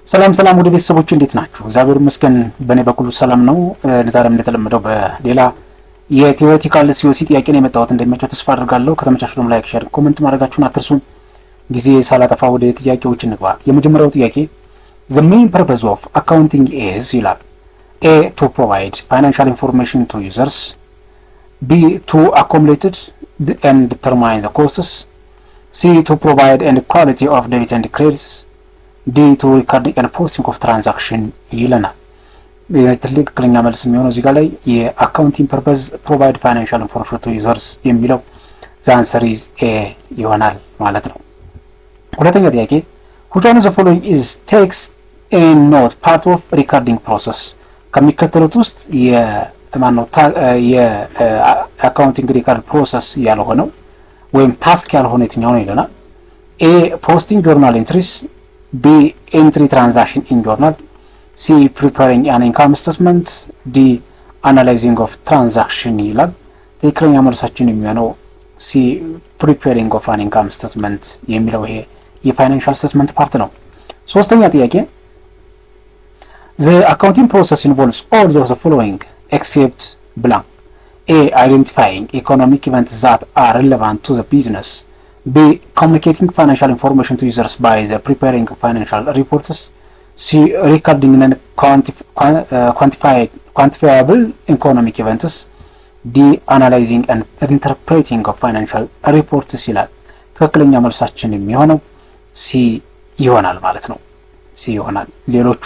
ሰላም ወደ ቤተሰቦች እንዴት ናችሁ? እግዚአብሔር ይመስገን በእኔ በኩል ሰላም ነው። ዛሬም እንደተለመደው በሌላ የቲዎሪቲካል ሲኦሲ ጥያቄ ነው የመጣሁት። እንደሚመቸው ተስፋ አድርጋለሁ። ከተመቻችሁ ደግሞ ላይክ፣ ሼር፣ ኮሜንት ማድረጋችሁን አትርሱ። ጊዜ ሳላጠፋ ወደ ጥያቄዎች እንግባ። የመጀመሪያው ጥያቄ the main purpose of accounting is ይላል። A to provide financial information to users, B to accumulate and determine the costs, C to provide and quality of debit and credits, ዲ ቱ ሪካርዲንግ ኤንድ ፖስቲንግ ኦፍ ትራንዛክሽን ይለናል። ትክክለኛ መልስ የሚሆነው እዚህ ጋር ላይ የአካውንቲንግ ፐርፐዝ ፕሮቫይድ ፋይናንሻል ኢንፎርሜሽን ቱ ዩዘርስ የሚለው ዘ አንሰር ኢዝ ኤ ይሆናል ማለት ነው። ሁለተኛ ጥያቄ which one of the following is takes a note part of recording process ከሚከተሉት ውስጥ የአካውንቲንግ ሪካርድ ፕሮሰስ ያልሆነው ወይም ታስክ ያልሆነ የትኛው ነው ይለናል። ኤ ፖስቲንግ ጆርናል ኤንትሪስ፣ B entry transaction in journal, C preparing an income statement, D analyzing of transaction ይላል። ትክክለኛ መልሳችን የሚሆነው C preparing of an income statement የሚለው ይሄ የፋይናንሻል ስቴትመንት ፓርት ነው። ሶስተኛ ጥያቄ the accounting process involves all of the following except blank. A identifying economic events that are relevant to the business, B communicating financial information to users by the preparing financial reports, C recording and quantifiable economic events, D analyzing and interpreting of financial reports ይላል። ትክክለኛ መልሳችን የሚሆነው ሲ ይሆናል ማለት ነው። ሲ ይሆናል። ሌሎቹ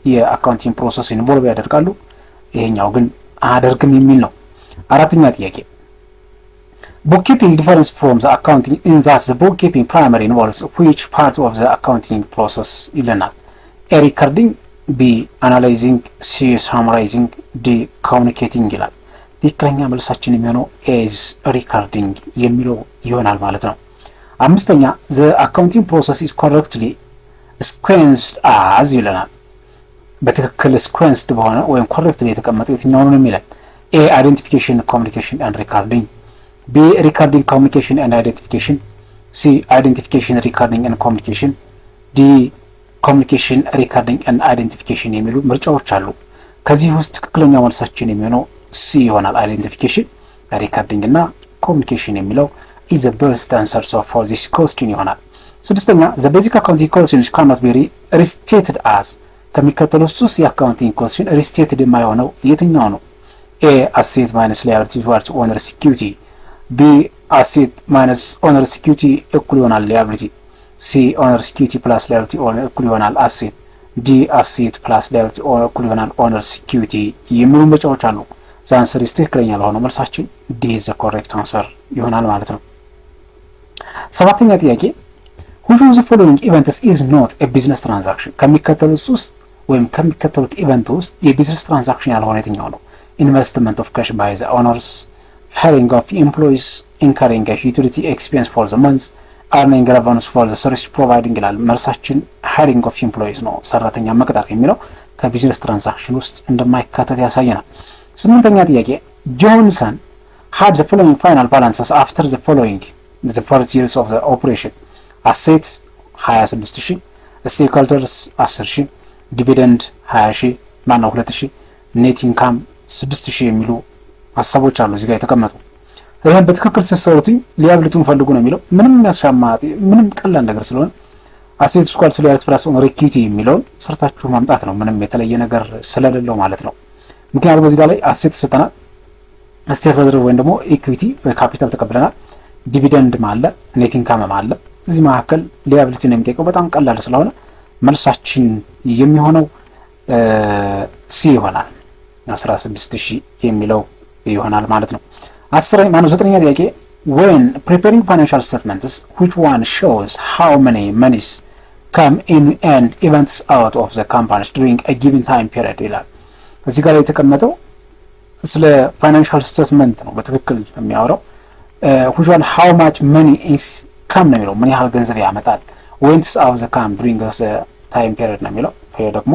የአካውንቲንግ ፕሮሰስ ኢንቮልቭ ያደርጋሉ፣ ይሄኛው ግን አያደርግም የሚል ነው። አራተኛ ጥያቄ bookkeeping differs from the accounting in that the bookkeeping primarily involves which part of the accounting process ይለናል። A recording, B analyzing, C summarizing, D communicating ይላል። ትክክለኛ መልሳችን የሚሆነው is recording የሚለው ይሆናል ማለት ነው። አምስተኛ the accounting process is correctly sequenced as ይለናል። በትክክል sequenced በሆነ ወይም correctly የተቀመጠው የትኛው ነው የሚለን። A identification, communication and recording, B recording, communication and identification, C identification, recording and communication, D communication, recording and identification የሚሉ ምርጫዎች አሉ። ከዚህ ውስጥ ትክክለኛ መልሳችን የሚሆነው C ይሆናል። identification, recording እና communication የሚለው is the best answer for this question ይሆናል። ስድስተኛ the basic accounting questions cannot be restated as ከሚከተሉት ውስጥ የአካውንቲንግ question restated የማይሆነው የትኛው ነው? A asset minus liability towards owner security, B asset minus owner security እኩል ይሆናል liability, C owner security plus liability እኩል ይሆናል asset, D asset plus liability እኩል ይሆናል owner security የሚሉ ምርጫዎች አሉ። the answer is ትክክለኛ ለሆነው መልሳችን D is the correct answer ይሆናል ማለት ነው። ሰባተኛ ጥያቄ which of the following events is not a business transaction ከሚከተሉት ውስጥ ወይም ከሚከተሉት ኢቨንት ውስጥ የቢዝነስ ትራንዛክሽን ያልሆነ የትኛው ነው? investment of cash by the owners, hiring of employees, incurring a utility expense for the month, earning revenues for the service providing ይላል። መልሳችን hiring of employees ነው። ሰራተኛ መቅጠር የሚለው ከቢዝነስ ትራንዛክሽን ውስጥ እንደማይካተት ያሳየናል። ስምንተኛ ጥያቄ ጆንሰን had the following final balances after the following the first years of the operation, assets 26000, stakeholders 10000, dividend 20000 ማነው 2000፣ net income 6000 የሚሉ ሀሳቦች አሉ እዚህ ጋር የተቀመጡ። ይሄን በትክክል ሲሰሩትኝ ሊያብልቱን ፈልጉ ነው የሚለው ምንም ያሻማት ምንም ቀላል ነገር ስለሆነ አሴት ስኳል ሊያብልት ፕላስ ኦን ኢኩዊቲ የሚለውን ሰርታችሁ ማምጣት ነው፣ ምንም የተለየ ነገር ስለሌለው ማለት ነው። ምክንያቱም በዚህ ጋር ላይ አሴት ሰጠናል፣ አሴት ተደረገ ወይም ደግሞ ኢኩዊቲ ወይ ካፒታል ተቀብለናል፣ ዲቪደንድ ማለ ኔት ኢንካም ማለ። እዚህ መካከል ሊያብልት ነው የሚጠይቀው በጣም ቀላል ስለሆነ መልሳችን የሚሆነው ሲ ይሆናል። 16000 የሚለው ይሆናል ማለት ነው። 9ኛ ጥያቄ when preparing financial statements which one shows how many monies come in and events out of the company during a given time period ይላል። እዚህ ጋር የተቀመጠው ስለ ፋይናንሻል ስቴትመንት ነው በትክክል የሚያወራው። which one how much money is come ነው የሚለው ምን ያህል ገንዘብ ያመጣል። went out of the company during the time period ነው የሚለው። ይሄ ደግሞ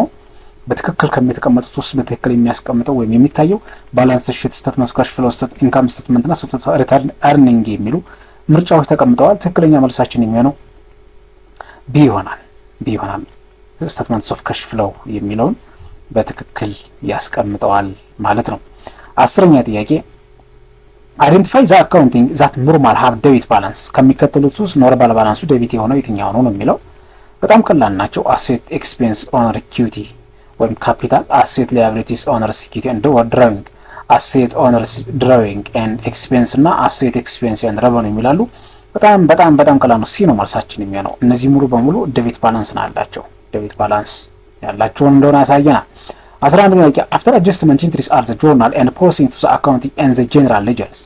በትክክል ከሚተቀመጡት ውስጥ በትክክል የሚያስቀምጠው ወይም የሚታየው ባላንስ ሺት ስቴትመንት፣ ካሽ ፍሎ ስቴትመንት፣ ኢንካም ስቴትመንት እና ሪተርን አርኒንግ የሚሉ ምርጫዎች ተቀምጠዋል። ትክክለኛ መልሳችን የሚሆነው ቢ ይሆናል። ስቴትመንትስ ኦፍ ካሽ ፍሎው የሚለውን በትክክል ያስቀምጠዋል ማለት ነው። 10ኛ ጥያቄ አይደንቲፋይ ዘ አካውንቲንግ ዛት ኖርማል ሃቭ ዴቢት ባላንስ ከሚከተሉት ውስጥ ኖርማል ባላንሱ ዴቢት የሆነው የትኛው ነው የሚለው በጣም ቀላል ናቸው። አሴት ኤክስፔንስ ኦነር ኢኩዊቲ ወይም ካፒታል፣ አሴት ሊያቢሊቲስ ኦነርስ ኢኩዊቲ ኤንድ ድራዊንግ፣ አሴት ኦነርስ ድራዊንግ ኤንድ ኤክስፔንስ እና አሴት ኤክስፔንስ ኤንድ ረቨኑ የሚላሉ በጣም ቀላል ነው። ሲ ነው መልሳችን የሚሆነው። እነዚህ ሙሉ በሙሉ ዴቢት ባላንስ ነው ያላቸው። ዴቢት ባላንስ ያላቸውን እንደሆነ ያሳየናል። 11ኛ ጥያቄ አፍተር አጀስትመንት ኢንትሪስ አር ዘ ጆርናል ኤንድ ፖስቲንግ ቱ ዘ አካውንቲንግ ኤንድ ዘ ጀነራል ሌጀርስ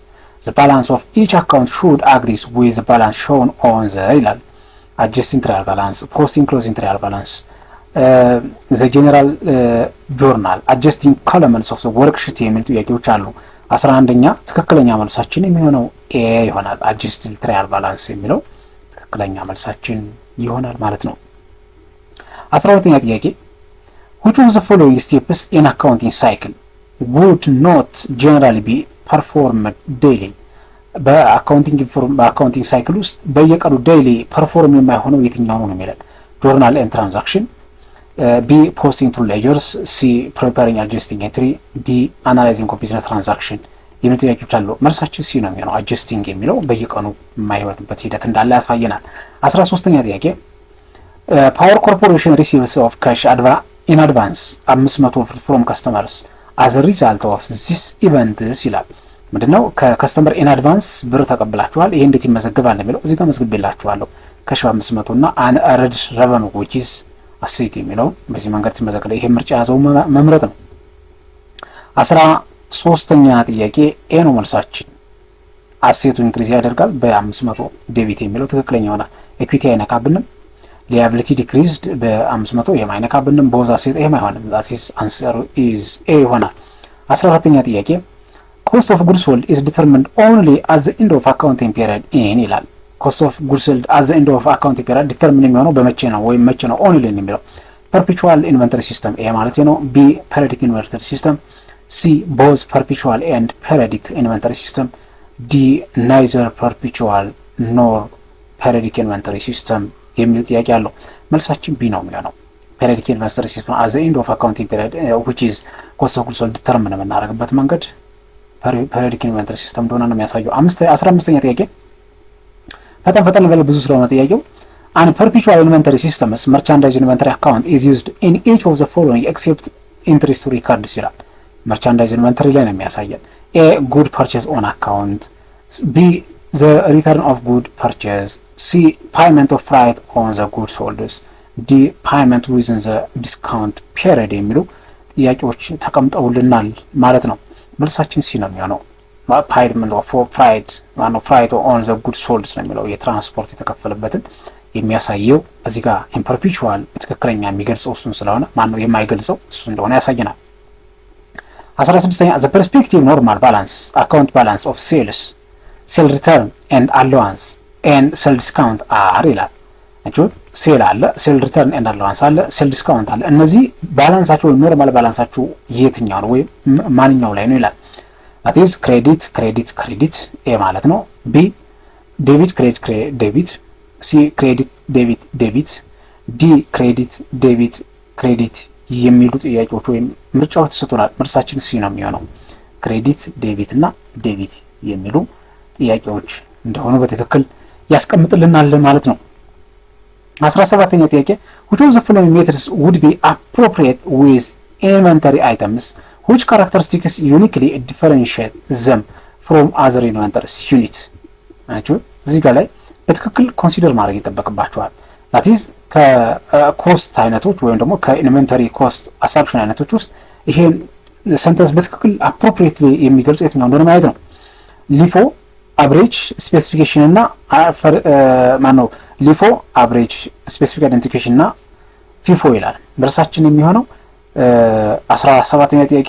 ዘ ባላንስ ኦፍ ኢች አካውንት ሹድ አግሪስ ዊዝ ዘ ባላንስ ሾውን ኦን ዘ ይላል። አጀስቲንግ ትራያል ባላንስ፣ ፖስቲንግ ክሎዚንግ ትራያል ባላንስ፣ ዘ ጀነራል ጆርናል፣ አጀስቲንግ ኮለመንስ ኦፍ ዘ ወርክሺት የሚሉ ጥያቄዎች አሉ። 11ኛ ትክክለኛ መልሳችን የሚሆነው ኤ ይሆናል። አጀስቲንግ ትራያል ባላንስ የሚለው ትክክለኛ መልሳችን ይሆናል ማለት ነው። 12ኛ ጥያቄ which of the following steps in accounting cycle would not generally be performed daily በአካውንቲንግ ሳይክል ውስጥ በየቀኑ ዴይሊ ፐርፎርም የማይሆነው የትኛው ነው የሚለን ጆርናል ኤንድ ትራንዛክሽን፣ ቢ ፖስቲንግ ቱ ሌጀርስ፣ ሲ ፕሪፔሪንግ አጀስቲንግ ኤንትሪ፣ ዲ አናላይዚንግ ኦፍ ቢዝነስ ትራንዛክሽን የሚሉ ጥያቄዎች አሉ። መልሳችን ሲ ነው የሚሆነው። አጀስቲንግ የሚለው በየቀኑ የማይሆንበት ሂደት እንዳለ ያሳየናል። 13ኛ ጥያቄ ፓወር ኮርፖሬሽን ሪሲቭስ ኦፍ ካሽ ኢን አድቫንስ 500 ፍሮም ከስተመርስ አዝ ሪዛልት ኦፍ ዚስ ኢቨንትስ ይላል። ምንድነው? ከከስተመር ኢን አድቫንስ ብር ተቀብላችኋል፣ ይሄ እንዴት ይመዘግባል የሚለው እዚህ ጋር መዝግቤላችኋለሁ። ካሽ 500 እና አንኤርንድ ረቨኑ which is አሴት የሚለው በዚህ መንገድ ትመዘግባል። ይሄ ምርጫ ያዘው መምረጥ ነው። 13ኛ ጥያቄ ኤ ነው መልሳችን። አሴቱ ኢንክሪዝ ያደርጋል በ500 ዴቢት የሚለው ትክክለኛ ይሆናል። ኢኩዊቲ አይነካብንም። ሊያቢሊቲ ዲክሪዝድ በ500 የማይነካብንም። ቦዝ አሴት ይሄም አይሆንም። ዛሲስ አንሰር ኢዝ ኤ ይሆናል። 14ኛ ጥያቄ ኮስት ኦፍ ጉድስ ሶልድ ኢዝ ዲተርሚንድ ኦንሊ አት ዘ ኤንድ ኦፍ አካውንቲንግ ፒሪየድ ኢን ይላል። ኮስት ኦፍ ጉድስ ሶልድ አት ዘ ኤንድ ኦፍ አካውንቲንግ ፒሪየድ ዲተርሚን የሚሆነው በመቼ ነው ወይም መቼ ነው ኦንሊ የሚለው ፐርፔቹዋል ኢንቨንተሪ ሲስተም ኤ ማለት ነው። ቢ ፔሪዮዲክ ኢንቨንተሪ ሲስተም፣ ሲ ቦዝ ፐርፔቹዋል ኤንድ ፔሪዮዲክ ኢንቨንተሪ ሲስተም፣ ዲ ናይዘር ፐርፔቹዋል ኖር ፔሪዮዲክ ኢንቨንተሪ ሲስተም የሚል ጥያቄ አለው። መልሳችን ቢ ነው የሚሆነው። ፔሪዮዲክ ኢንቨንተሪ ሲስተም አት ዘ ኤንድ ኦፍ አካውንቲንግ ፒሪየድ which is ኮስት ኦፍ ጉድስ ሶልድ ዲተርሚን የምናደርግበት መንገድ ፔሪዮዲክ ኢንቨንተሪ ሲስተም እንደሆነ ነው የሚያሳየው። 15ኛ ጥያቄ ፈጠን በል ብዙ ስለሆነ ጥያቄው አን ፐርፔቹዋል ኢንቨንተሪ ሲስተምስ መርቻንዳይዝ ኢንቨንተሪ አካውንት ኢዝ ዩዝድ ኢን ኢች ኦፍ ዘ ፎሎዊንግ ኤክሴፕት ኢንትሪስት ሪካርድስ ይላል። መርቻንዳይዝ ኢንቨንተሪ ላይ ነው የሚያሳየን። ኤ ጉድ ፐርቼዝ ኦን አካውንት፣ ቢ ዘ ሪተርን ኦፍ ጉድ ፐርቼዝ፣ ሲ ፓይመንት ኦፍ ፍራይት ኦን ዘ ጉድ ሶልድስ፣ ዲ ፓይመንት ዊዝን ዘ ዲስካውንት ፔሪድ የሚሉ ጥያቄዎች ተቀምጠውልናል ማለት ነው። መልሳችን ሲ ነው የሚሆነው። ፓይመንት ኦፍ ፍራይት ኦን ዘ ጉድ ሶልድስ ነው የሚለው የትራንስፖርት የተከፈለበትን የሚያሳየው እዚህ ጋር ኢምፐርፔቹዋል ትክክለኛ የሚገልጸው እሱን ስለሆነ ማነው የማይገልጸው እሱ እንደሆነ ያሳየናል። 16ኛ ዘ ፐርስፔክቲቭ ኖርማል ባላንስ አካውንት ባላንስ ኦፍ ሴልስ ሴል ሪተርን ኤንድ አላዋንስ ኤንድ ሴል ዲስካውንት አር ይላል። ሴል አለ፣ ሴል ሪተርን ኤንድ አላዋንስ አለ፣ ሴል ዲስካውንት አለ። እነዚህ ባላንሳቸው ወይም ኖርማል ባላንሳቸው የትኛው ነው ወይም ማንኛው ላይ ነው ይላል። አትሊስት ክሬዲት ኤ ማለት ነው። ቢ ዴቢት ዴቢት፣ ሲ ክሬዲት ዴቢት፣ ዲ ክሬዲት ዴቢት ክሬዲት የሚሉ ጥያቄዎች ወይም ምርጫዎች ተሰጥቶናል። መልሳችን ሲ ነው የሚሆነው። ክሬዲት ዴቢት እና ዴቢት የሚሉ ጥያቄዎች እንደሆኑ በትክክል ያስቀምጥልናል ማለት ነው። 17ኛ ጥያቄ which of the following methods would be appropriate with inventory items which characteristics uniquely differentiate them from other inventory unit ናቸው። እዚህ ጋር ላይ በትክክል ኮንሲደር ማድረግ ይጠበቅባቸዋል። that is ከኮስት አይነቶች ወይም ደግሞ ከኢንቨንተሪ ኮስት አሳምፕሽን አይነቶች ውስጥ ይሄን ሰንተንስ በትክክል አፕሮፕሪየትሊ የሚገልጽ የትኛው እንደሆነ ማለት ነው። ሊፎ አቨሬጅ ስፔሲፊኬሽን እና ማነው ሊፎ አቨሬጅ ስፔሲፊክ አይደንቲፊኬሽን እና ፊፎ ይላል። መልሳችን የሚሆነው 17ኛ ጥያቄ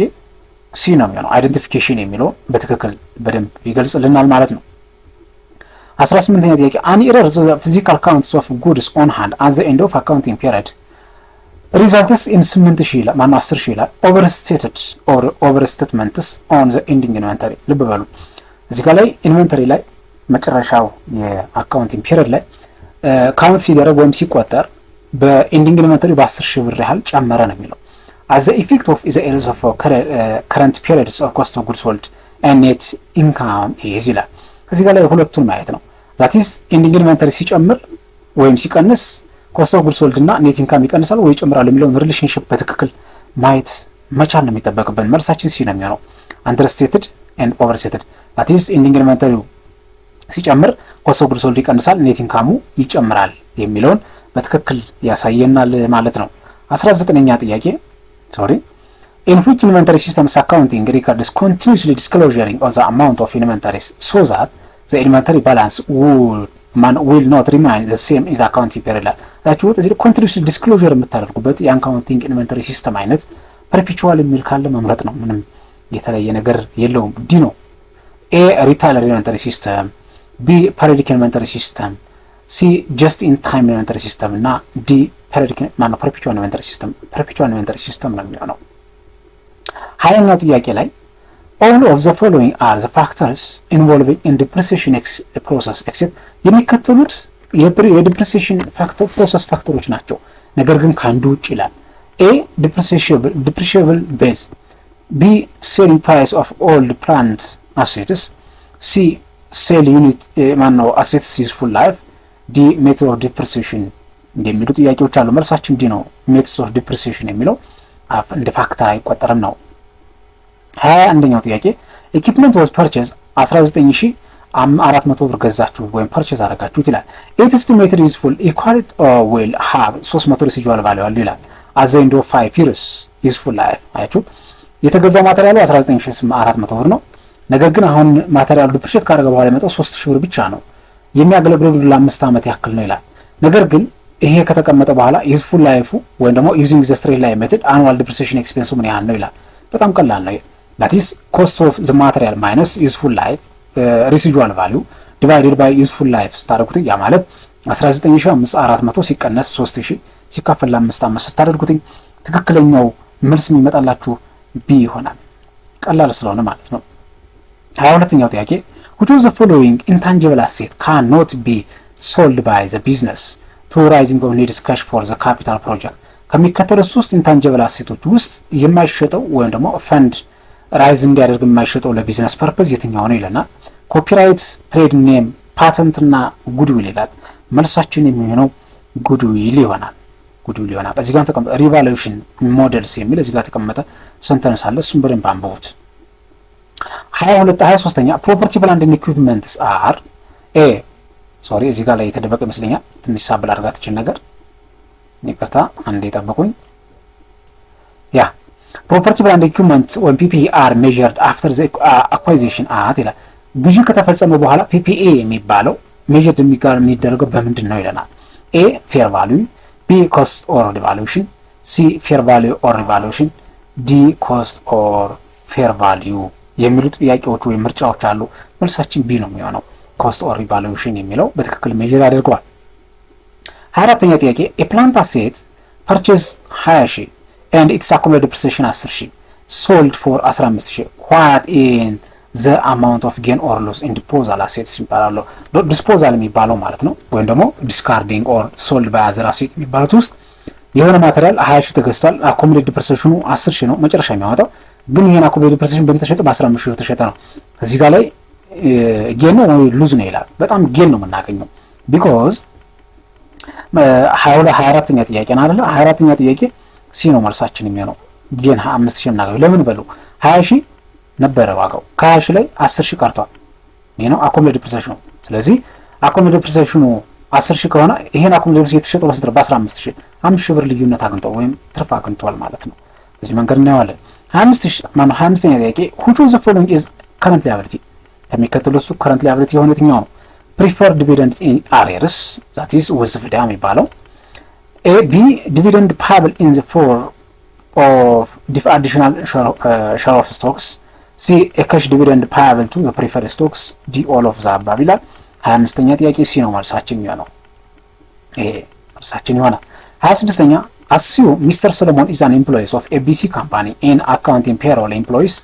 ሲ ነው የሚሆነው። አይደንቲፊኬሽን የሚለው በትክክል በደንብ ይገልጽልናል ማለት ነው። 18ኛ ጥያቄ አን ኤረር ዘ ፊዚካል ካውንትስ ኦፍ ጉድስ ኦን ሃንድ አት ዘ ኤንድ ኦፍ አካውንቲንግ ፒሪየድ ሪዛልትስ ኢን 8000 ይላል። ማነው 10000 ይላል። ኦቨርስቴትድ ኦር ኦቨርስቴትመንትስ ኦን ዘ ኤንዲንግ ኢንቨንተሪ። ልብ በሉ እዚህ ጋር ላይ ኢንቨንተሪ ላይ መጨረሻው የአካውንቲንግ ፒሪየድ ላይ ካውንት ሲደረግ ወይም ሲቆጠር በኤንዲንግ ኢንቨንተሪ በ10,000 ብር ያህል ጨመረ ነው የሚለው። as the effect of the areas of current periods of cost of goods sold and net income is ይላል። እዚህ ጋር ላይ ሁለቱን ማየት ነው። that is ኤንዲንግ ኢንቨንተሪ ሲጨምር ወይም ሲቀንስ ኮስት ኦፍ ጉድስ ሶልድ እና ኔት ኢንካም ይቀንሳል ወይ ይጨምራል የሚለውን ሪሌሽንሺፕ በትክክል ማየት መቻል ነው የሚጠበቅብን። መልሳችን ሲ ነው የሚሆነው አንደርስቴትድ ኤንድ ኦቨርስቴትድ። that is ኤንዲንግ ኢንቨንተሪው ሲጨምር ኮስት ኦፍ ጉድስ ሶልድ ይቀንሳል፣ ኔት ኢንካሙ ይጨምራል የሚለውን በትክክል ያሳየናል ማለት ነው። 19ኛ ጥያቄ in which inventory systems accounting records continuously disclosing of the amount of inventories so that the inventory balance will not remain the same in the accounting period ታችሁ እዚህ continuously disclosure የምታደርጉበት የአካውንቲንግ ኢንቨንተሪ ሲስተም አይነት perpetual የሚል ካለ መምረጥ ነው። ምንም የተለየ ነገር የለውም። ዲ ነው። ኤ retailer inventory system፣ ቢ periodic inventory system፣ ሲ just in time inventory system እና ዲ perpetual inventory system ነው የሚሆነው። 20ኛው ጥያቄ ላይ all of the following are the factors involving in depreciation process except የሚከተሉት የዲፕሪሲዬሽን ፋክተር ፕሮሰስ ፋክተሮች ናቸው፣ ነገር ግን ካንዱ ውጭ ይላል። ኤ depreciable base፣ ቢ selling price of old plant assets፣ ሲ sell unit assets useful life፣ ዲ method of depreciation የሚሉ ጥያቄዎች አሉ። መልሳችን ዲ ነው። methods of depreciation የሚለው እንደ ፋክተር አይቆጠርም ነው። 21ኛው ጥያቄ equipment was purchased 19,400 ብር ገዛችሁ ወይም ፐርቼዝ አደረጋችሁት ይላል። it estimated useful equal will have 300 residual value አለ ይላል። at the end of 5 years useful life አያችሁ የተገዛው ማቴሪያሉ 19,400 ብር ነው። ነገር ግን አሁን ማቴሪያሉ ዲፕሪሼት ካደረገ በኋላ የመጣው 3,000 ብር ብቻ ነው። የሚያገለግለው ለ5 ዓመት ያክል ነው ይላል። ነገር ግን ይሄ ከተቀመጠ በኋላ ዩዝፉል ላይፉ ወይም ደግሞ ዩዚንግ ዘ ስትሬት ላይን ሜተድ አኑዋል ዲፕሪሲዬሽን ኤክስፔንሱ ምን ያህል ነው ይላል። በጣም ቀላል ነው። that is cost of the material minus useful life residual value divided by useful life ስታደርጉት ያ ማለት 19,400 ሲቀነስ 3,000 ሲካፈል ለ5 ዓመት ስታደርጉት ትክክለኛው መልስ የሚመጣላችሁ ቢ ይሆናል። ቀላል ስለሆነ ማለት ነው። 22ኛው ጥያቄ which of the following intangible asset cannot be sold by the business to rising of needs cash for the capital project ከሚከተሉት 3 ኢንታንጂብል አሴቶች ውስጥ የማይሸጠው ወይም ደግሞ ፈንድ ራይዝ እንዲያደርግ የማይሸጠው ለቢዝነስ ፐርፐዝ የትኛው ነው ይለናል። ኮፒራይት፣ ትሬድ ኔም፣ ፓተንት እና ጉድዊል ይላል። መልሳችን የሚሆነው ጉድዊል ይሆናል። እዚህ ጋር ተቀመጠ ሪቫሉዌሽን ሞዴልስ የሚል እዚህ ጋር ተቀመጠ ሰንተንስ አለ። እሱን በደንብ አንብቡት። 23ኛ ፕሮፐርቲ ፕላንት ኤንድ ኢኩዊፕመንትስ አር ኤ ሶሪ እዚህ ጋር ላይ የተደበቀ ይመስለኛል። ትንሽ ሳብል አድርጋት እቺን ነገር ይቅርታ አንዴ ጠብቁኝ። ያ ፕሮፐርቲ ፕላንት ኢኩዊፕመንት ወይም ፒፒኢ አር ሜዠርድ አፍተር ዘ አኳይዚሽን አት ይላል። ግዢ ከተፈጸመ በኋላ ፒፒኤ የሚባለው ሜዠርድ የሚደረገው በምንድን ነው ይለናል። ኤ ፌር ቫልዩ፣ ቢ ኮስት ኦር ሪቫሉዌሽን፣ ሲ ፌር ቫልዩ ኦር ሪቫሉዌሽን፣ ዲ ኮስት ኦር ፌር ቫልዩ የሚሉ ጥያቄዎች ወይም ምርጫዎች አሉ። መልሳችን ቢ ነው የሚሆነው። ኮስት ኦር ሪቫሉዌሽን የሚለው በትክክል ሜዠር ያደርገዋል። 24ኛ ጥያቄ a plant asset purchase 20,000 and its accumulated depreciation 10,000 sold for 15,000 what in the amount of gain or loss in disposal assets ይባላል። ዲስፖዛል የሚባለው ማለት ነው ወይም ደግሞ discarding or sold by other asset የሚባሉት ውስጥ የሆነ ማቴሪያል 20,000 ተገዝቷል። accumulated depreciation 10,000 ነው መጨረሻ የሚያወጣው። ግን ይሄን accumulated depreciation በእንተሸጠ በ15,000 ተሸጠ ነው። እዚህ ጋር ላይ ጌን ነው ወይ ሉዝ ነው ይላል። በጣም ጌን ነው የምናገኘው because 24ኛ ጥያቄ ነው አይደል? 24ኛ ጥያቄ ሲ ነው መልሳችን የሚሆነው። ጌን 5,000 እናገኝ። ለምን በሉ 20,000 ነበረ ዋጋው ከ20,000 ላይ 10,000 ቀርቷል። ይሄ ነው accumulated depreciation። ስለዚህ accumulated depreciation 10,000 ከሆነ ይሄን accumulated depreciation የተሸጠው በስንት ነው? በ15,000 5,000 ብር ልዩነት አግኝቷል ወይም ትርፍ አግኝቷል ማለት ነው። በዚህ መንገድ እናየዋለን። 25ኛ ጥያቄ which of the following is current liability ከሚከተሉት current liability የሆነ የትኛው ነው? preferred dividend in arrears that is ውዝፍ ዕዳ የሚባለው። A B dividend payable in the form of additional share of stocks። C a cash dividend payable to the preferred stocks። D all of the above ይላል። 25ኛ ጥያቄ ሲ ነው መልሳችን የሚሆነው። ይሄ መልሳችን ይሆናል። 26ኛ assume Mr. Solomon is an employee of ABC company and accounting payroll employees.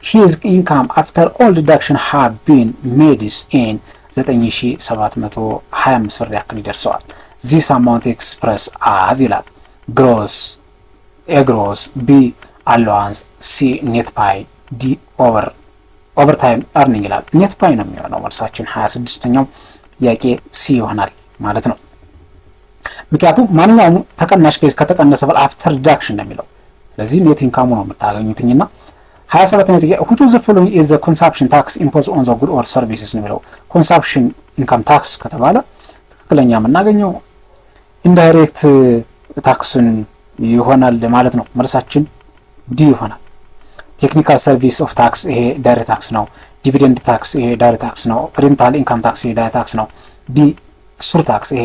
His income after all deduction have been made is in 9,725 ብር ያክል ይደርሰዋል። ዚስ አማውንት ኤክስፕረስ አዝ ይላል ግሮስ ቢ አላዋንስ ሲ ኔት ፓይ ዲ ኦቨርታይም ኤርኒንግ ይላል። ኔት ፓይ ነው የሚሆነው መልሳችን 26ኛው ጥያቄ ሲ ይሆናል ማለት ነው። ምክንያቱም ማንኛውም ተቀናሽ ከተቀነሰ በኋላ አፍተር ዲዳክሽን ነው የሚለው። ስለዚህ ኔት ኢንካሙ ነው የምታገኙትኝና 27ኛው ጥያቄ which of the following is the consumption tax imposed on the good or services ነው የሚለው። ኮንሳምፕሽን ኢንካም ታክስ ከተባለ ትክክለኛ የምናገኘው ኢንዳይሬክት ታክስን ይሆናል ማለት ነው። መልሳችን ዲ ይሆናል። ቴክኒካል ሰርቪስ ኦፍ ታክስ ይሄ ዳይሬክት ታክስ ነው። ዲቪደንድ ታክስ ይሄ ዳይሬክት ታክስ ነው። ሬንታል ኢንካም ታክስ ይሄ ዳይሬክት ታክስ ነው። ዲ ሱር ታክስ ይሄ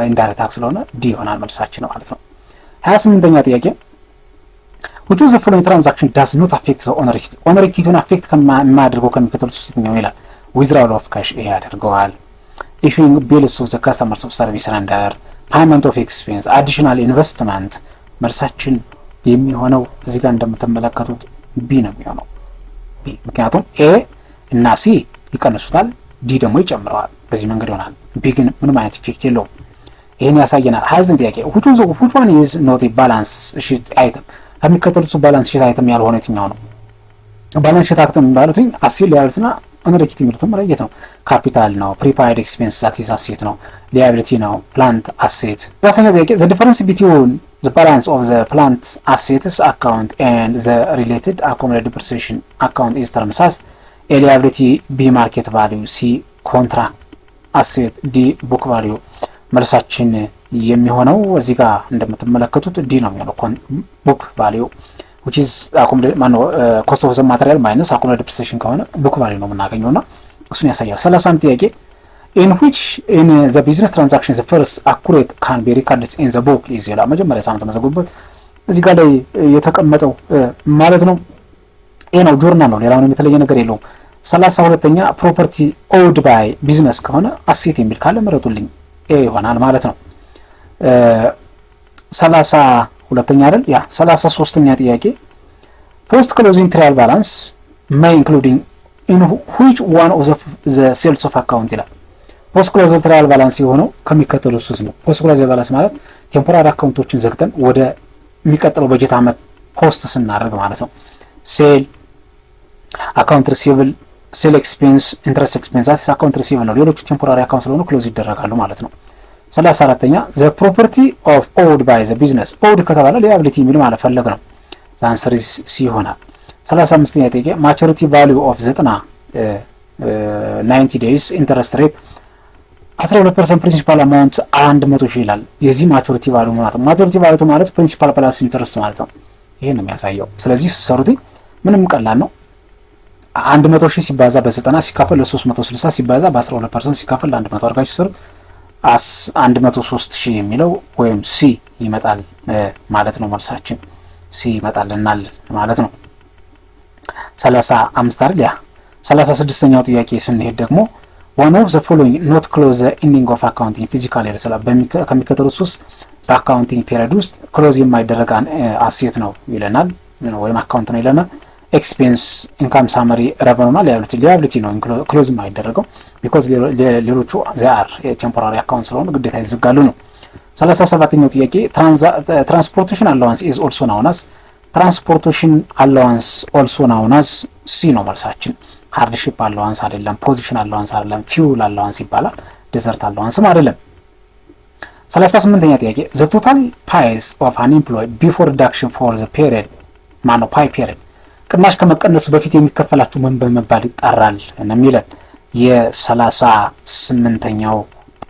ኢንዳይሬክት ታክስ ስለሆነ ዲ ይሆናል መልሳችን ማለት ነው። 28ኛ ጥያቄ which of the following transaction does not affect the owner equity affect ከማያደርገው ከሚከተሉት ውስጥ ነው ይላል። withdrawal of cash ይሄ ያደርገዋል። issuing bills of the customers of service render payment of expense additional investment መልሳችን የሚሆነው እዚህ ጋር እንደምትመለከቱት ቢ ነው የሚሆነው ቢ። ምክንያቱም ኤ እና ሲ ይቀንሱታል፣ ዲ ደግሞ ይጨምረዋል። በዚህ መንገድ ይሆናል። ቢ ግን ምንም አይነት ኢፌክት የለውም። ይሄን ያሳየናል። 29 ጥያቄ which one is not a balance sheet item ከሚከተሉት ባላንስ ሺት አይተም ያልሆነ የትኛው ነው? ባላንስ ሺት አይተም የሚባሉት አሴት ሊያቢሊቲና ኦነር-ኢኩዊቲ የሚሉትን መለየት ነው። ካፒታል ነው፣ ፕሪፓይድ ኤክስፔንስ ዛት ኢዝ አሴት ነው፣ ሊያቢሊቲ ነው፣ ፕላንት አሴት። ራሳኛ ጥያቄ the difference between the balance of the plant assets account and the related accumulated depreciation account is termed as a liability, b market value, c contract asset, d book value። መልሳችን የሚሆነው እዚህ ጋር እንደምትመለከቱት ዲ ነው የሚሆነው። ቡክ ቫልዩ which is cost of the material minus accumulated depreciation ከሆነ ቡክ ቫልዩ ነው የምናገኘውና እሱን ያሳያል። 30 ጥያቄ in which in the business transactions the first accurate can be recorded in the book is ይላል። መጀመሪያ ሳምንት ተመዘግቡበት እዚህ ጋር ላይ የተቀመጠው ማለት ነው። ይሄ ነው ጆርናል ነው፣ ሌላ ምንም የተለየ ነገር የለውም። 32ኛ ፕሮፐርቲ ኦውድ ባይ ቢዝነስ ከሆነ አሴት የሚል ካለ ምረጡልኝ ኤ ይሆናል ማለት ነው። 32ኛ አይደል? ያ 33ኛ ጥያቄ ፖስት ክሎዚንግ ትራያል ባላንስ may including in which one of the sales of account ይላል። ፖስት ክሎዚንግ ትራያል ባላንስ የሆነው ከሚከተሉት ውስጥ ነው። ፖስት ክሎዚንግ ባላንስ ማለት ቴምፖራሪ አካውንቶችን ዘግተን ወደ የሚቀጥለው በጀት ዓመት ፖስት ስናደርግ ማለት ነው። ሴል አካውንት ሪሲቨብል፣ ሴል ኤክስፔንስ፣ ኢንትረስት ኤክስፔንስ ዛት አካውንት ሪሲቨብል ነው። ሌሎቹ ቴምፖራሪ አካውንት ስለሆኑ ክሎዝ ይደረጋሉ ማለት ነው። 34ኛ the property of owed by the business owed ከተባለ liability የሚል ማለት ፈለግ ነው። answer is C ይሆናል። 35ኛ ጥያቄ maturity value of 90 days interest rate 12% principal amount 100,000 ይላል። የዚህ maturity value ማለት principal plus interest ማለት ነው። ይሄን ነው የሚያሳየው። ስለዚህ ሰሩት ምንም ቀላል ነው። 100,000 ሲባዛ በ90 ሲካፈል ለ360 ሲባዛ በ12% ሲካፈል ለ100 አድርጋችሁ ሰሩ 103,000 የሚለው ወይም ሲ ይመጣል ማለት ነው። መልሳችን ሲ ይመጣልናል ማለት ነው። 35 አይደል? ያ 36ኛው ጥያቄ ስንሄድ ደግሞ one of the following not close the ending of accounting physical error ከሚከተሉት ውስጥ በአካውንቲንግ ፔሪድ ውስጥ ክሎዝ የማይደረግ አሴት ነው ይለናል ወይም አካውንት ነው ይለናል። ኤክስፔንስ፣ ኢንካም፣ ሳመሪ፣ ረቨኑና ሊያቢሊቲ ነው ክሎዝ የማይደረገው ቢኮዝ ሌሎቹ ዛር ቴምፖራሪ አካውንት ስለሆነ ግዴታ ይዘጋሉ ነው። 37ኛው ጥያቄ ትራንስፖርቴሽን አላዋንስ ኢዝ ኦልሶ ናውን አስ ትራንስፖርቴሽን አላዋንስ ኦልሶ ናውን አስ ሲ ነው መልሳችን። ሃርድሺፕ አላዋንስ አይደለም፣ ፖዚሽን አላዋንስ አይደለም፣ ፊውል አላዋንስ ይባላል። ዴዘርት አላዋንስም አይደለም። 38ኛ ጥያቄ the total price of an employee before deduction for the period ማነው ፓይ ፔሪድ ቅናሽ ከመቀነሱ በፊት የሚከፈላችሁ ምን በመባል ይጣራል ነው የሚለን። የ38ኛው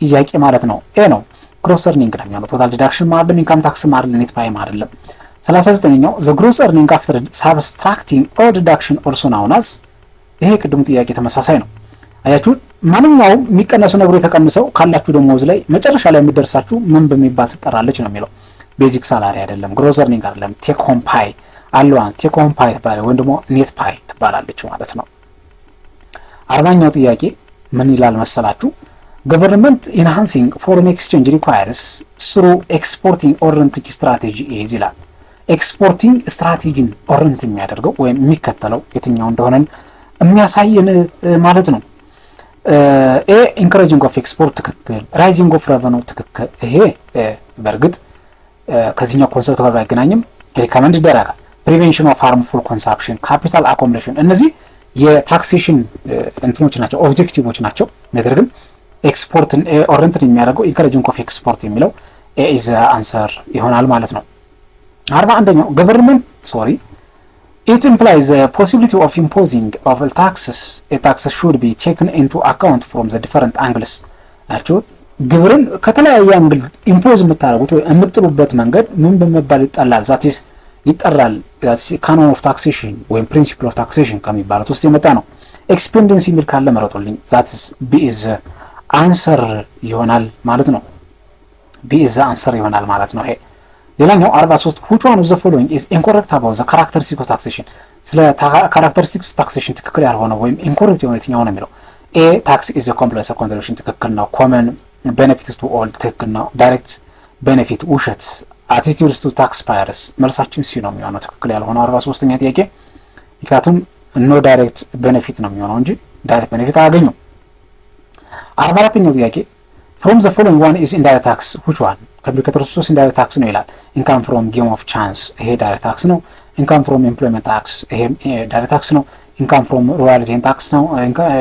ጥያቄ ማለት ነው ኤ ነው። ግሮስ ኤርኒንግ ነው የሚሆነው። ቶታል ዲዳክሽን ማለት ኢንካም ታክስ ማለት ኔት ፓይም አይደለም። 39ኛው the gross earning after subtracting all deduction also known as ይሄ ቅድሙ ጥያቄ ተመሳሳይ ነው። አያችሁ ማንኛውም የሚቀነሱ ነገሮች ተቀንሰው ካላችሁ ደሞዝ ላይ መጨረሻ ላይ የሚደርሳችሁ ምን በሚባል ትጠራለች ነው የሚለው። ቤዚክ ሳላሪ አይደለም፣ ግሮስ ኤርኒንግ አይደለም፣ ቴክ ሆም ፓይ አላዋንስ ቴክ ሆም ፓይ ትባላለች ወይም ደግሞ ኔት ፓይ ትባላለች ማለት ነው። 40ኛው ጥያቄ ምን ይላል መሰላችሁ? government enhancing foreign exchange requires through exporting oriented strategy is ይላል። ኤክስፖርቲንግ ስትራቴጂን ኦሪየንት የሚያደርገው ወይም የሚከተለው የትኛው እንደሆነ የሚያሳየን ማለት ነው። ኤ ኢንካሬጂንግ ኦፍ ኤክስፖርት ትክክል፣ ራይዚንግ ኦፍ ረቨኑ ትክክል። ይሄ በእርግጥ ከዚህኛው ኮንሰፕት ጋር ባይገናኝም ሪከመንድ ይደረጋል። ፕሪቬንሽን ኦፍ ሃርምፉል ኮንሳምፕሽን፣ ካፒታል አኮሞዴሽን፣ እነዚህ የታክሴሽን እንትኖች ናቸው፣ ኦብጀክቲቮች ናቸው። ነገር ግን ኤክስፖርትን ኦሪየንትድ የሚያደርገው ኢንካሬጂንግ ኦፍ ኤክስፖርት የሚለው ኤ ኢዝ አንሰር ይሆናል ማለት ነው። 41ኛው ገቨርንመንት it implies the possibility of imposing of taxes. A taxes should be taken into account from the different angles. actually ግብርን ከተለያየ አንግል ኢምፖዝ የምታደርጉት ወይ የምትጥሉበት መንገድ ምን በመባል ይጠራል? that is ይጠራል canon of taxation ወይም principle of taxation ከሚባሉት ውስጥ የመጣ ነው። ኤክስፔንደንስ የሚል ካለ መረጡልኝ። that is b is answer ይሆናል ማለት ነው። b is answer ይሆናል ማለት ነው። ይሄ ሌላኛው 43 which one of the following is incorrect about the characteristics of taxation? ስለ characteristics of taxation ትክክል ያልሆነው ወይም incorrect የሆነ የትኛው ነው የሚለው a tax is a complex contribution ትክክል ነው። common benefits to all ትክክል ነው። direct benefit ውሸት። attitudes to taxpayers መልሳችን ሲ ነው የሚሆነው ትክክል ያልሆነው 43ኛ ጥያቄ። ምክንያቱም no direct benefit ነው የሚሆነው እንጂ direct benefit አያገኙም። 44ኛው ጥያቄ from the following one is indirect tax which one? ከሚከተሉት ሶስት indirect tax ነው ይላል። income from game of chance ይሄ direct tax ነው። income from employment tax ይሄ direct tax ነው። income from royalty tax ነው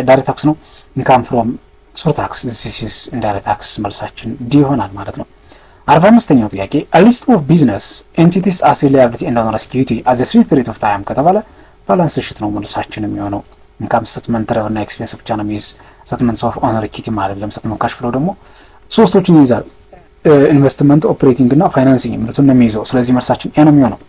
direct tax ነው። income from sur tax this is indirect tax መልሳችን ዲ ይሆናል ማለት ነው። 45ኛው ጥያቄ a list of business entities as liability and owner security as a sweet period of time ከተባለ ባላንስ ሽት ነው መልሳችን የሚሆነው። income statement revenue እና expense ብቻ ነው የሚይዝ statements of owner equity ማለት ለምሳሌ ካሽ ፍሎ ደግሞ ሶስቶችን ይይዛል። ኢንቨስትመንት ኦፕሬቲንግ እና ፋይናንሲንግ የሚሉትን ነው የሚይዘው። ስለዚህ መልሳችን ኤ ነው የሚሆነው።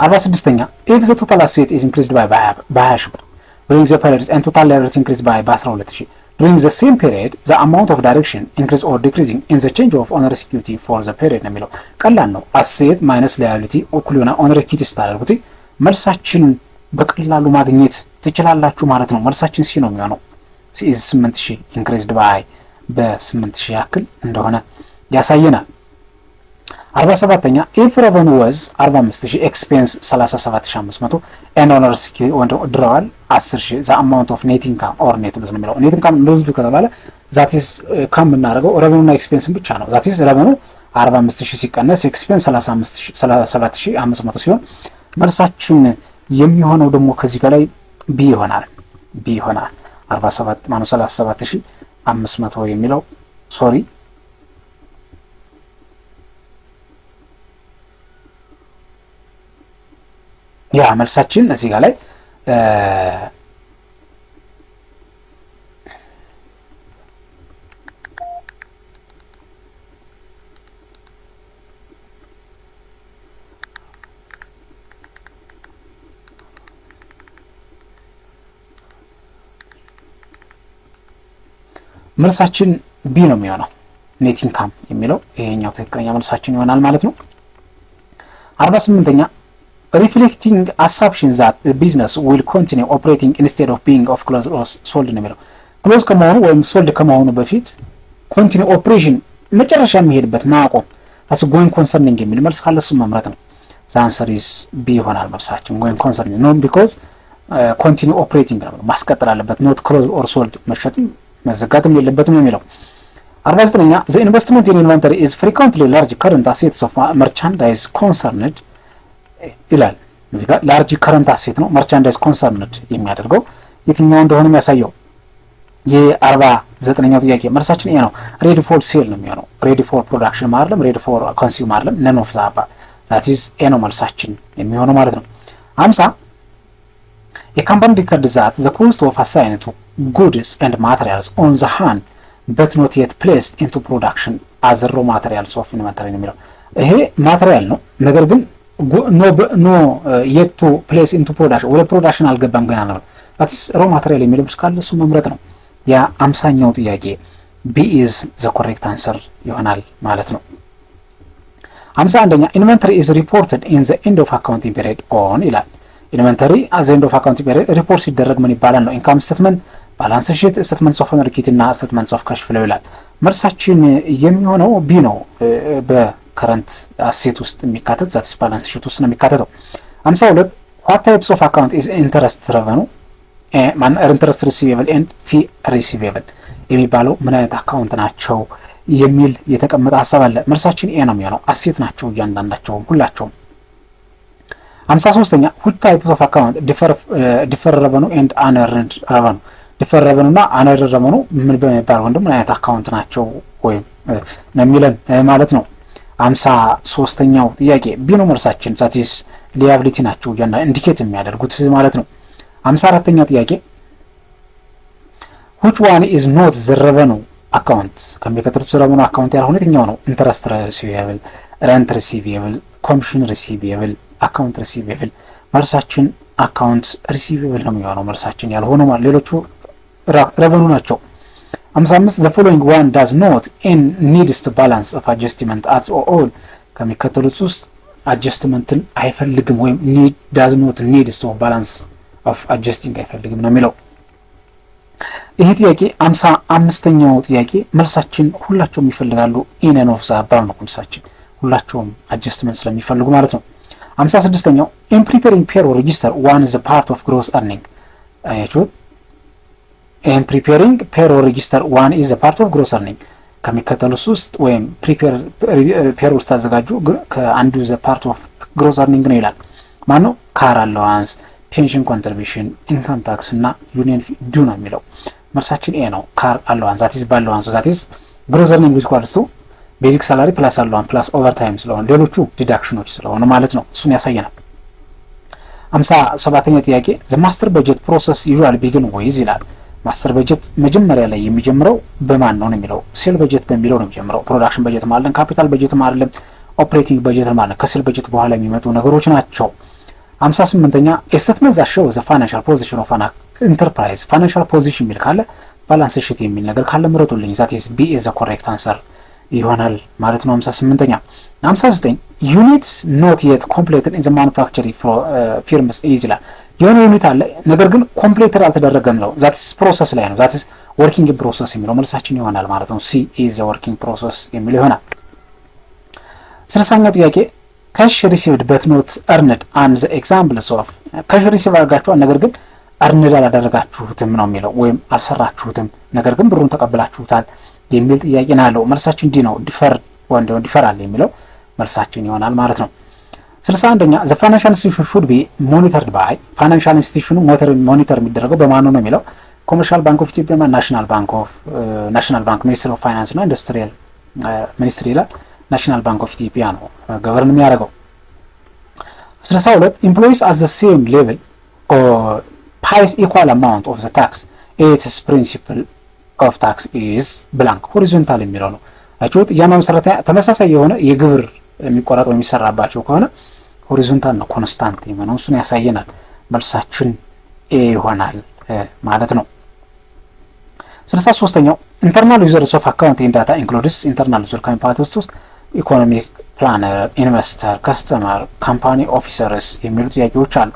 46ኛ if the total asset is increased by 20 ብር during the period and total liability increased by 12000 during the same period the amount of direction increase or decreasing in the change of owner security for the period ነው የሚለው። ቀላል ነው። asset minus liability እኩል ይሆናል owner equity ስታደርጉት መልሳችን በቀላሉ ማግኘት ትችላላችሁ ማለት ነው። መልሳችን ሲ ነው የሚሆነው። ሲ is 8000 increased by በ8000 ያክል እንደሆነ ያሳየናል። 47ኛ if revenue was 45000 expense 37500 and owner security ወንዶ ድራዋል 10000 the amount of net income or net loss ነው የሚለው። net income loss ከተባለ that is ከምናደርገው revenue እና expense ብቻ ነው። that is revenue 45000 ሲቀነስ expense 37500 ሲሆን መልሳችን የሚሆነው ደግሞ ከዚህ ጋር ላይ ቢ ይሆናል። 47 ማኑ 37500 የሚለው ሶሪ ያ መልሳችን እዚህ ጋር ላይ መልሳችን ቢ ነው የሚሆነው። ኔት ኢንካም የሚለው ይሄኛው ትክክለኛ መልሳችን ይሆናል ማለት ነው። 48ኛ reflecting assumption that the business will continue operating instead of being of closed or sold ነው የሚለው። ክሎዝ ከመሆኑ ወይም ሶልድ ከመሆኑ በፊት ኮንቲኒው ኦፕሬሽን መጨረሻ የሚሄድበት ማቆም as going concerning የሚል መልስ ካለ እሱ መምረጥ ነው። the answer is B ይሆናል መልሳችን going concerning no because continue operating ነው ማስቀጠል አለበት not closed or sold መሸጥም መዘጋትም የለበትም የሚለው። 49ኛ the investment in inventory is frequently large current assets of merchandise concerned ይላል። እዚህ ጋር large current asset ነው merchandise concerned የሚያደርገው የትኛው እንደሆነ የሚያሳየው። የ49ኛው ጥያቄ መልሳችን ይሄ ነው። ready for sale ነው የሚሆነው። ready for production ማለት ready for consume ማለት none of the above that is a ነው መልሳችን የሚሆነው ማለት ነው። 50 a company record that the cost of assigned to goods and materials on the hand but not yet placed into production as raw materials of inventory ነው የሚለው። ይሄ ማቴሪያል ነው ነገር ግን ኖ yet to place into production ወደ ፕሮዳክሽን አልገባም ገና ነው። that is raw material የሚለው ካለ እሱ መምረጥ ነው። ያ 50ኛው ጥያቄ B is the correct answer ይሆናል ማለት ነው። 51ኛ inventory is reported in the end of accounting period on ይላል። ኢንቨንተሪ at the end of accounting period ሪፖርት ሲደረግ ምን ይባላል ነው? ኢንካም ስቴትመንት፣ ባላንስ ሺት፣ ስቴትመንትስ ኦፍ ኦነር እና ስቴትመንትስ ኦፍ ካሽ ፍሎ ይላል። መልሳችን የሚሆነው ቢ ነው። በከረንት አሴት ውስጥ የሚካተት ዛትስ ባላንስ ሺት ውስጥ ነው የሚካተተው። 52 what types of account is interest revenue ኢንትረስት ሪሲቬብል ኤንድ ፊ ሪሲቬብል የሚባለው ምን አይነት አካውንት ናቸው የሚል የተቀመጠ ሀሳብ አለ። መልሳችን ኤ ነው የሚሆነው። አሴት ናቸው እያንዳንዳቸውም ሁላቸውም። 53ኛ which types of account differ revenue and unearned revenue differ revenue እና unearned revenue ምን በሚባል ወንድም ምን አይነት አካውንት ናቸው ወይም ነው የሚለን ማለት ነው። 53ኛው ጥያቄ ቢ ነው መልሳችን። that is liability ናቸው እያንዳንዱ ኢንዲኬት የሚያደርጉት ማለት ነው። 54ኛው ጥያቄ which one is not the revenue account ከሚከተሉት revenue account ያልሆነ የትኛው ነው? interest receivable, rent receivable, commission receivable, account receivable መልሳችን account receivable ነው የሚሆነው መልሳችን ያልሆነው ማለት ሌሎቹ revenue ናቸው። 55 the following one does not and needs to balance of adjustment at all ከሚከተሉት ውስጥ adjustmentን አይፈልግም ወይም does not needs to balance of adjusting አይፈልግም ነው የሚለው። ይሄ ጥያቄ 55ኛው ጥያቄ መልሳችን ሁላቸውም ይፈልጋሉ in and of the above ነው መልሳችን ሁላቸውም adjustment ስለሚፈልጉ ማለት ነው። 56ኛው in preparing payroll register one is a part of gross earning አያችሁ in preparing payroll register one is a part of gross earning ከሚከተሉት ውስጥ ወይም prepare payroll ስታዘጋጁ ከአንዱ is a part of gross earning ነው ይላል። ማን ነው? car allowance, pension contribution, income tax እና union fee ዱ ነው የሚለው መልሳችን ኤ ነው። car allowance that is balance that is gross earning is equal to basic salary plus allowance plus overtime ስለሆነ ሌሎቹ ዲዳክሽኖች ስለሆነ ማለት ነው። እሱን ያሳየናል። 57ኛ ጥያቄ the master budget process usually begin with ይላል። ማስተር በጀት መጀመሪያ ላይ የሚጀምረው በማን ነው የሚለው ሴል በጀት በሚለው ነው የሚጀምረው። ፕሮዳክሽን በጀት ማለት ካፒታል በጀት ማለት ኦፕሬቲንግ በጀት ማለት ከሴል በጀት በኋላ የሚመጡ ነገሮች ናቸው። 58ኛ statement that shows the financial position of an enterprise financial position የሚል ካለ ባላንስ ሺት የሚል ነገር ካለ ምረጡልኝ that is B is the correct answer ይሆናል ማለት ነው። 58ኛ 59 unit not yet completed in the manufacturing firms ይላል። የሆነ ዩኒት አለ ነገር ግን ኮምፕሊትድ አልተደረገም ነው that is ፕሮሰስ ላይ ነው that is working in process የሚለው መልሳችን ይሆናል ማለት ነው። C is the working process የሚለው ይሆናል። 60ኛው ጥያቄ cash received but not earned and the examples of cash received አድርጋችኋል ነገር ግን earned አላደረጋችሁትም ነው የሚለው ወይም አልሰራችሁትም ነገር ግን ብሩን ተቀብላችሁታል የሚል ጥያቄ ነው ያለው። መልሳችን ዲ ነው። ዲፈራል የሚለው መልሳችን ይሆናል ማለት ነው። 61ኛ the financial institution should be monitored by financial institution ሞኒተር የሚደረገው በማን ነው የሚለው ኮመርሻል ባንክ ኦፍ ኢትዮጵያ እና ናሽናል ባንክ ሚኒስትሪ ኦፍ ፋይናንስ እና ኢንዱስትሪያል ሚኒስትሪ ይላል። ናሽናል ባንክ ኦፍ ኢትዮጵያ ነው ገቨርን የሚያደርገው። 62 employees at the same level or pays equal amount of the tax its principle of tax is blank horizontal የሚለው ነው። አጭውት ያማም ሰራተኛ ተመሳሳይ የሆነ የግብር የሚቆራረጥ የሚሰራባቸው ከሆነ ሆሪዞንታል ነው ኮንስታንት የሚሆነው እሱን ያሳየናል። መልሳችን ኤ ይሆናል ማለት ነው። 63ኛው ኢንተርናል ዩዘርስ ኦፍ አካውንቲንግ ዳታ ኢንክሉድስ ኢንተርናል ዩዘር ካምፓኒስ ውስጥ ኢኮኖሚክ ፕላነር፣ ኢንቨስተር፣ ከስተመር፣ ካምፓኒ ኦፊሰርስ የሚሉ ጥያቄዎች አሉ።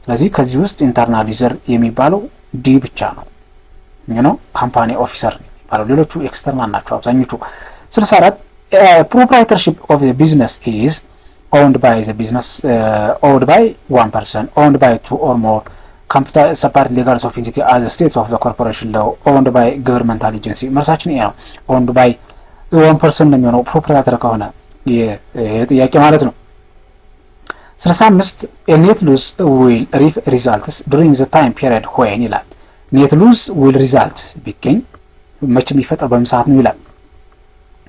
ስለዚህ ከዚህ ውስጥ ኢንተርናል ዩዘር የሚባለው ዲ ብቻ ነው ካምፓኒ ኦፊሰር የሚባለው ሌሎቹ ኤክስተርናል ናቸው አብዛኞቹ። 64 proprietorship of the business is owned by the business owned by one person owned by two or more separate legal of entity as the states of the corporation law owned by governmental agency መልሳችን ይሄ ነው። owned by one person ነው የሚሆነው ፕሮፕራይተር ከሆነ የጥያቄ ማለት ነው። 65 a net loss will results during the time period when ይላል። net loss will result ቢገኝ መቼ የሚፈጠር በምሳት ነው ይላል።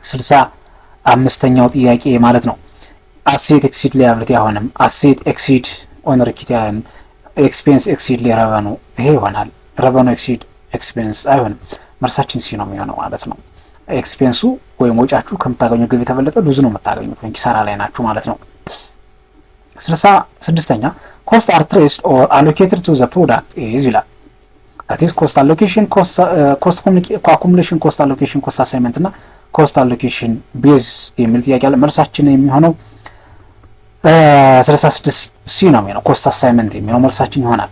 65ኛው ጥያቄ ማለት ነው። አሴት ኤክሲድ ሊያብሊቲ አሁንም አሴት ኤክሲድ ኦነር ኢኩዊቲ ኤክስፔንስ ኤክሲድ ሊረቨኑ ይሄ ይሆናል። ረቨኑ ኤክሲድ ኤክስፔንስ አይሆንም። መልሳችን ሲ ነው የሚሆነው ማለት ነው። ኤክስፔንሱ ወይም ወጫችሁ ከምታገኙ ገቢ የተበለጠ ብዙ ነው የምታገኙት ወይም ኪሳራ ላይ ናችሁ ማለት ነው። 66ኛ cost are traced or allocated to the product is ይላል። that is cost allocation cost accumulation cost allocation cost assignment እና cost allocation base የሚል ጥያቄ አለ። መልሳችን የሚሆነው 36 ሲ ነው የሚሆነው cost assignment የሚለው መልሳችን ይሆናል።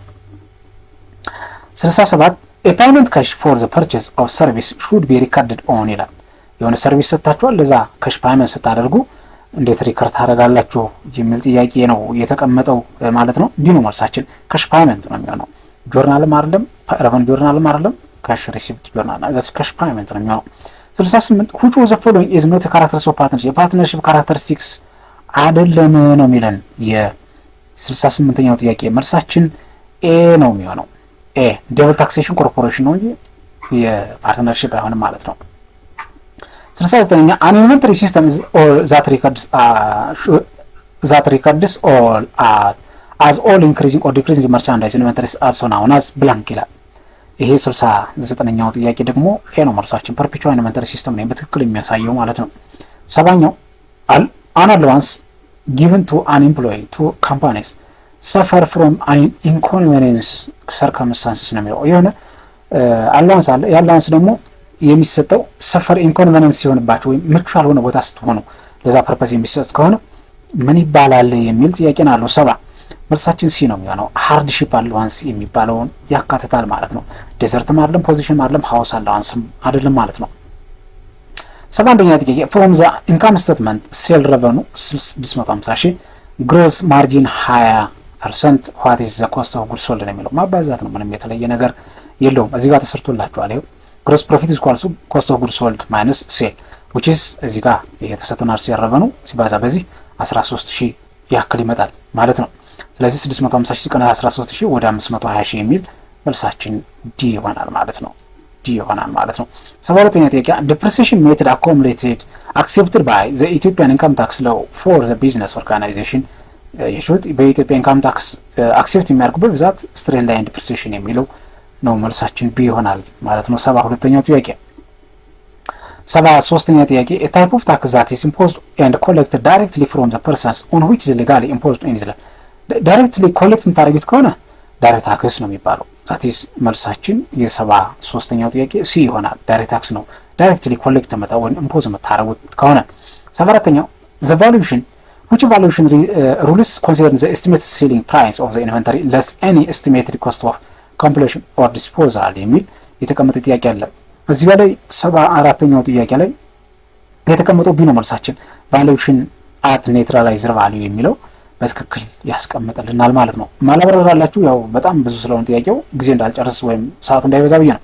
67 a payment cash for the purchase of service should be recorded on ይላል። የሆነ ሰርቪስ ሰጣችኋል ለዛ ካሽ ፔመንት ስታደርጉ እንዴት ሪከርድ ታደርጋላችሁ የሚል ጥያቄ ነው የተቀመጠው ማለት ነው። ዲኑ መልሳችን ካሽ ፔመንት ነው የሚሆነው። ጆርናልም አይደለም ረቨን ጆርናል አይደለም ካሽ ሪሲፕት ጆርናል ዛትስ ካሽ ፔመንት ነው የሚሆነው። 68 which was the following is not a characteristic of partnership የፓርትነርሺፕ ካራክተሪስቲክስ አይደለም ነው የሚለን የ68ኛው ጥያቄ መልሳችን ኤ ነው የሚሆነው። ኤ ደብል ታክሴሽን ኮርፖሬሽን ነው እንጂ የፓርትነርሺፕ አይሆንም ማለት ነው። 69ኛ an inventory system is all that records all as all increasing or decreasing merchandise inventories also known as blank ይላል። ይሄ 69ኛው ጥያቄ ደግሞ ኤ ነው መልሳችን perpetual inventory system ነው በትክክል የሚያሳየው ማለት ነው። 70ኛው an allowance given to an employee to companies suffer from an inconvenience circumstances ነው የሚለው የሆነ አላውንስ አለ። ያላውንስ ደግሞ የሚሰጠው ሰፈር ኢንኮንቨኒንስ ሲሆንባቸው ወይም ምቹ ያልሆነ ቦታ ስትሆኑ ለዛ ፐርፐስ የሚሰጥ ከሆነ ምን ይባላል የሚል ጥያቄ ነው አለው። 70 መልሳችን ሲ ነው የሚሆነው ሃርድሺፕ አላውንስ የሚባለውን ያካትታል ማለት ነው። ዴዘርትም አይደለም ፖዚሽንም አይደለም ሃውስ አላውንስም አይደለም ማለት ነው። 71ኛ ጥያቄ from the income statement sale revenue 650,000 gross margin 20% what is the cost of goods sold ነው የሚለው ማባዛት ነው። ምንም የተለየ ነገር የለውም። እዚህ ጋር ተሰርቶላችኋል። ይሄው gross profit is equal to cost of goods sold minus sale which is እዚህ ጋር የተሰጠናል sale revenue ሲባዛ በዚህ 13,000 ያክል ይመጣል ማለት ነው። ስለዚህ 650,000 ሲቀነስ 13,000 ወደ 520,000 የሚል መልሳችን ዲ ይሆናል ማለት ነው። ዲ ይሆናል ማለት ነው። 72ኛ ጥያቄ depreciation method accumulated accepted by the Ethiopian income tax law for the business organization የሹት በኢትዮጵያ ኢንካም ታክስ አክሴፕት የሚያደርጉበት ብዛት ስትሬት ላይን ዲፕሪሲዬሽን የሚለው ነው መልሳችን ቢ ይሆናል ማለት ነው። 72ኛው ጥያቄ 73ኛ ጥያቄ a type of tax that is imposed and collected directly from the persons on which is legally imposed in Israel directly collect የምታደርጉት ከሆነ ዳይሬክት ታክስ ነው የሚባለው። that is መልሳችን የ73ኛው ጥያቄ ሲ ይሆናል። ዳይሬክት ታክስ ነው ዳይሬክትሊ ኮሌክት መጣው ወይም ኢምፖዝ የምታደርጉት ከሆነ። 74ኛው the valuation which valuation rules consider the estimated selling price of the inventory less any estimated cost of completion or disposal የሚል የተቀመጠ ጥያቄ አለ። እዚህ ላይ 74ኛው ጥያቄ ላይ የተቀመጠው ቢ ነው መልሳችን valuation at neutralizer value የሚለው በትክክል ያስቀምጥልናል ማለት ነው። ማላበራራላችሁ ያው በጣም ብዙ ስለሆነ ጥያቄው ጊዜ እንዳልጨርስ ወይም ሰዓቱ እንዳይበዛ ብዬ ነው።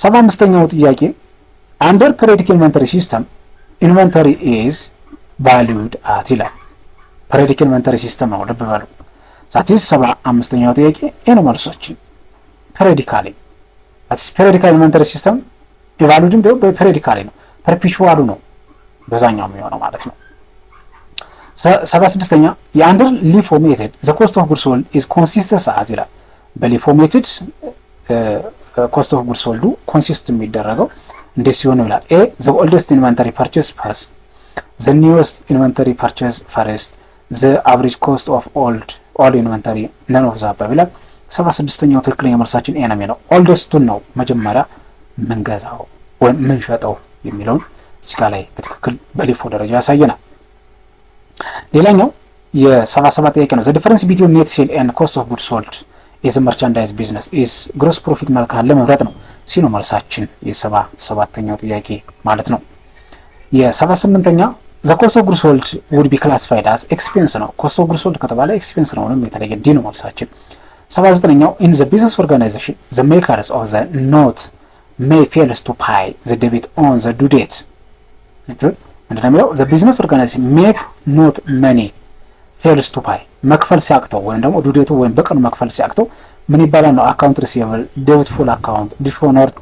75ኛው ጥያቄ under periodic inventory system inventory is valued at ይላል። periodic inventory system ነው ልብ በሉ። ዛቲስ 75ኛው ጥያቄ ነው መልሳችን periodically that's periodic inventory system evaluated በperiodically ነው perpetual ነው በዛኛው የሚሆነው ማለት ነው። 76ኛ የአንደር ሊፎ ሜተድ the cost of goods sold is consistent as ይላል። በሊፎ ሜተድ cost of goods sold consist የሚደረገው እንዴት ሲሆን ይላል። a the oldest inventory purchase first the newest inventory purchase first the average cost of all inventory none of the above ይላል። 76ኛው ትክክለኛ መልሳችን ኤ ነው የሚለው ኦልደስቱን ነው መጀመሪያ ምንገዛው ወይም ምንሸጠው የሚለውን እዚህ ጋር ላይ በትክክል በሊፎ ደረጃ ያሳየናል። ሌላኛው የ77 ጥያቄ ነው the difference between net sale and cost of goods sold is a merchandise business is gross profit መልካም ለመምረጥ ነው ሲ ነው መልሳችን የ77ኛው ጥያቄ ማለት ነው። የ78ኛ the cost of goods sold would be classified as expense ነው cost of goods sold ከተባለ expense ነው ነው የተለየ ዲ ነው መልሳችን። 79ኛው in the business organization the makers of the note may fail to pay the debit on the due date እንደሚለው the business organization make not money fails to pay መክፈል ሲያቅተው ወይም ደግሞ due date ወይም በቀኑ መክፈል ሲያቅተው ምን ይባላል ነው account receivable debtful account dishonored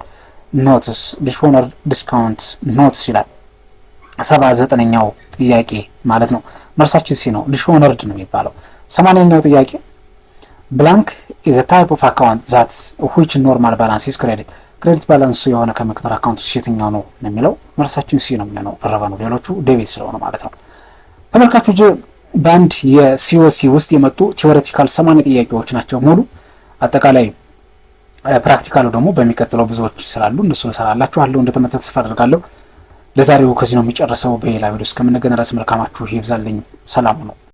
notice dishonored discount notice ይላል። 79ኛው ጥያቄ ማለት ነው መልሳችን ሲ ነው dishonored ነው የሚባለው። 80ኛው ጥያቄ blank is a type of account that which normal balance is credit ባላንስ የሆነ ከመክተር አካውንት የትኛው ነው የሚለው መልሳችን ሲ ነው የሚሆነው። ረቨኑ ሌሎቹ ዴቢት ስለሆነ ማለት ነው። ተመልካቾች ባንድ የሲኦሲ ውስጥ የመጡ ቲዎሬቲካል 80 ጥያቄዎች ናቸው ሙሉ። አጠቃላይ ፕራክቲካሉ ደግሞ በሚቀጥለው ብዙዎች ስላሉ እነሱ እንሰራላችኋለሁ እንደተመተ ተስፋ አደርጋለሁ። ለዛሬው ከዚህ ነው የሚጨርሰው። በሌላ ቪዲዮ እስከምንገናኝ ድረስ መልካማችሁ ይብዛልኝ። ሰላም ነው።